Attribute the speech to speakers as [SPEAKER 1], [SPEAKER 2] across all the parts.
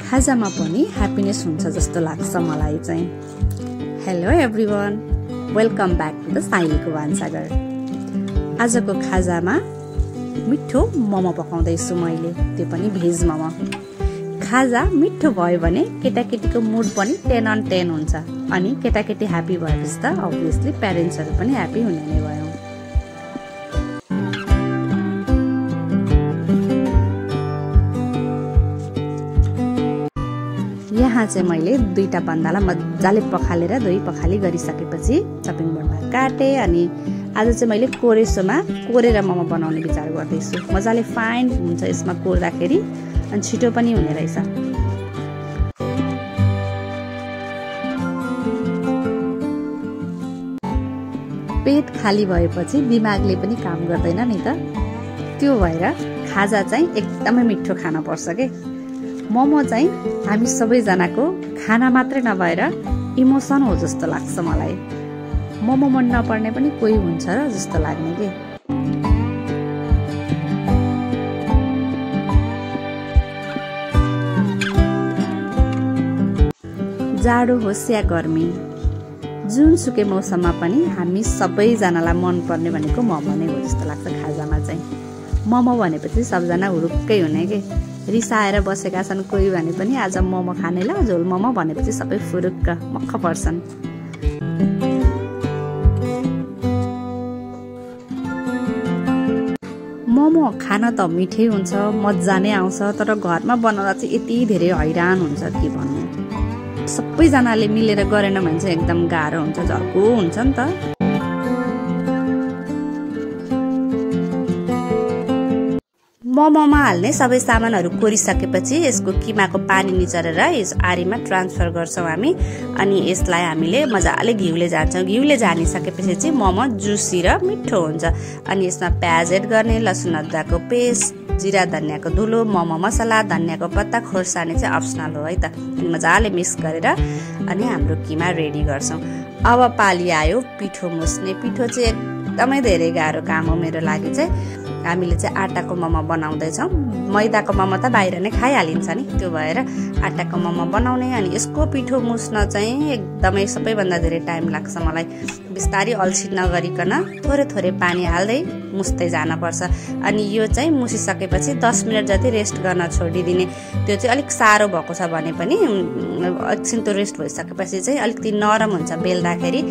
[SPEAKER 1] खाजामा पनि ह्याप्पिनेस हुन्छ जस्तो लाग्छ मलाई चाहिँ। Hello everyone, welcome back to the साइलीको भान्साघर। आजको खाजामा मिठो मोमो पकाउँदैछु मैले, त्यो पनि भेज मोमो। खाजा मिठो भयो भने केटाकेटीको मुड पनि 10 on 10 हुन्छ, अनि केटाकेटी ह्याप्पी भएपछि त अभियसली प्यारेन्ट्सहरू पनि ह्याप्पी हुने नै भयो। यहाँ चाहिँ मैले दुईटा बन्दालाई मजाले पखालेर धोई पखाली गरिसकेपछि चपिङ बोर्डमा काटेँ। अनि आज चाहिँ मैले कोरेसोमा कोरेर मोमो बनाउने विचार गर्दैछु। मजाले फाइन हुन्छ यसमा कोर्दाखेरि, अनि छिटो पनि हुने रहेछ। पेट खाली भएपछि दिमागले पनि काम गर्दैन नि त, त्यो भएर खाजा चाहिँ एकदमै मिठो खान पर्छ के। मोमो चाहिँ हामी सबैजनाको खाना मात्रै नभएर इमोसन हो जस्तो लाग्छ मलाई। मोमो मन नपर्ने पनि कोही हुन्छ र जस्तो लाग्ने के। जाडो होस् या गर्मी, जुनसुकै मौसममा पनि हामी सबैजनालाई मनपर्ने भनेको मोमो नै हो जस्तो लाग्छ। खाजामा चाहिँ मोमो भनेपछि सबजना हुरुक्कै हुने के। रिसाएर बसेका छन् कोही भने पनि आज मोमो खाने ल झोल मोमो भनेपछि सबै फुरुक्क मक्ख पर्छन्। मोमो खान त मिठै हुन्छ, मजा नै आउँछ, तर घरमा बनाउँदा चाहिँ यति धेरै हैरान हुन्छ के भन्नु। सबैजनाले मिलेर गरेन भने चाहिँ एकदम गाह्रो हुन्छ, झर्को हुन्छ नि त। मोमोमा हाल्ने सबै सामानहरू कोरिसकेपछि यसको किमाको पानी निचोरेर यस आरीमा ट्रान्सफर गर्छौँ हामी। अनि यसलाई हामीले मजाले घिउले झान्छौँ। घिउले झानिसकेपछि चाहिँ मोमो जुसी र मिठो हुन्छ। अनि यसमा प्याज एड गर्ने, लसुन अदुवाको पेस्ट, जिरा धनियाँको धुलो, मोमो मसला, धनियाँको पत्ता, खोर्सानी चाहिँ अप्सनल हो है त। अनि मजाले मिक्स गरेर अनि हाम्रो किमा रेडी गर्छौँ। अब पाली आयो पिठो मुस्ने। पिठो चाहिँ एकदमै धेरै गाह्रो काम हो मेरो लागि चाहिँ। हामीले चाहिँ आटाको मोमो बनाउँदैछौँ। मैदाको मोमो त बाहिर नै खाइहालिन्छ नि, त्यो भएर आटाको मोमो बनाउने। अनि यसको पिठो मुस्न चाहिँ एकदमै सबैभन्दा धेरै टाइम लाग्छ मलाई। बिस्तारै अल्छी नगरिकन थोरै थोरै पानी हाल्दै मुस्दै जानुपर्छ। अनि यो चाहिँ मुसिसकेपछि 10 मिनट जति रेस्ट गर्न छोडिदिने। त्यो चाहिँ अलिक साह्रो भएको छ भने पनि एकछिन त्यो रेस्ट भइसकेपछि चाहिँ अलिकति नरम हुन्छ बेल्दाखेरि।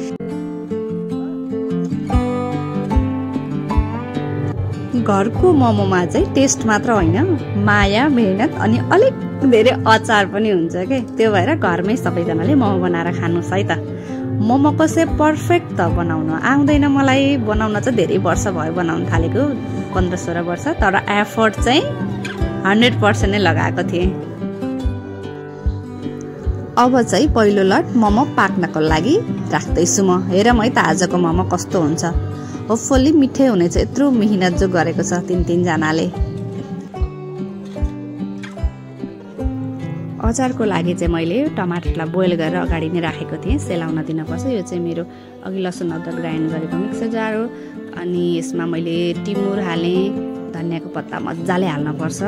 [SPEAKER 1] घरको मोमोमा चाहिँ टेस्ट मात्र होइन, माया, मेहनत अनि अलिक धेरै अचार पनि हुन्छ के। त्यो भएर घरमै सबैजनाले मोमो बनाएर खानुहोस् है त। मोमोको चाहिँ पर्फेक्ट त बनाउन आउँदैन मलाई। बनाउन चाहिँ धेरै वर्ष भयो बनाउन थालेको, 15-16 वर्ष। तर एफर्ट चाहिँ 100% नै लगाएको थिएँ। अब चाहिँ पहिलो लट मोमो पाक्नको लागि राख्दैछु म। हेर है त आजको मोमो कस्तो हुन्छ। होपफुल्ली मिठै हुनेछ, यत्रो मिहिनेत जो गरेको छ तीन-तीनजनाले। अचारको लागि चाहिँ मैले टमाटरलाई बोइल गरेर अगाडि नै राखेको थिएँ, सेलाउन दिनुपर्छ। यो चाहिँ मेरो अघि लसुन अदुवा ग्राइन्ड गरेको मिक्सर जार हो। अनि यसमा मैले टिमुर हालेँ, धनियाँको पत्ता मजाले हाल्नुपर्छ,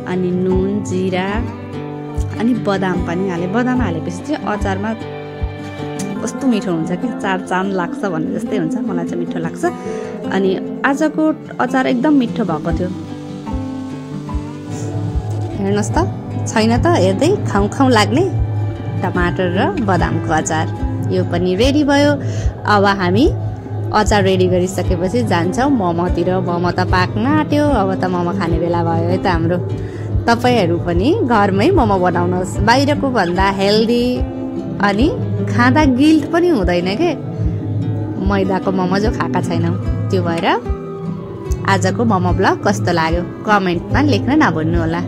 [SPEAKER 1] अनि नुन, जिरा अनि बदाम पनि हालेँ। बदाम हालेपछि चाहिँ अचारमा कस्तो मिठो हुन्छ कि, चान लाग्छ भन्ने जस्तै हुन्छ। मलाई चाहिँ मिठो लाग्छ। अनि आजको अचार एकदम मिठो भएको थियो। हेर्नुहोस् त, छैन त हेर्दै खाउँ लाग्ने टमाटर र बदामको अचार। यो पनि रेडी भयो। अब हामी अचार रेडी गरिसकेपछि जान्छौँ मोमोतिर। मोमो त पाक्न आँट्यो, अब त मोमो खाने बेला भयो है त हाम्रो। तपाईँहरू पनि घरमै मोमो बनाउनुहोस्, बाहिरको भन्दा हेल्दी अनि खाँदा गिल्ट पनि हुँदैन के। मैदाको मोमो जो खाएका छैनौँ, त्यो भएर आजको मोमो ब्लग कस्तो लाग्यो कमेन्टमा लेख्न नभुल्नु होला।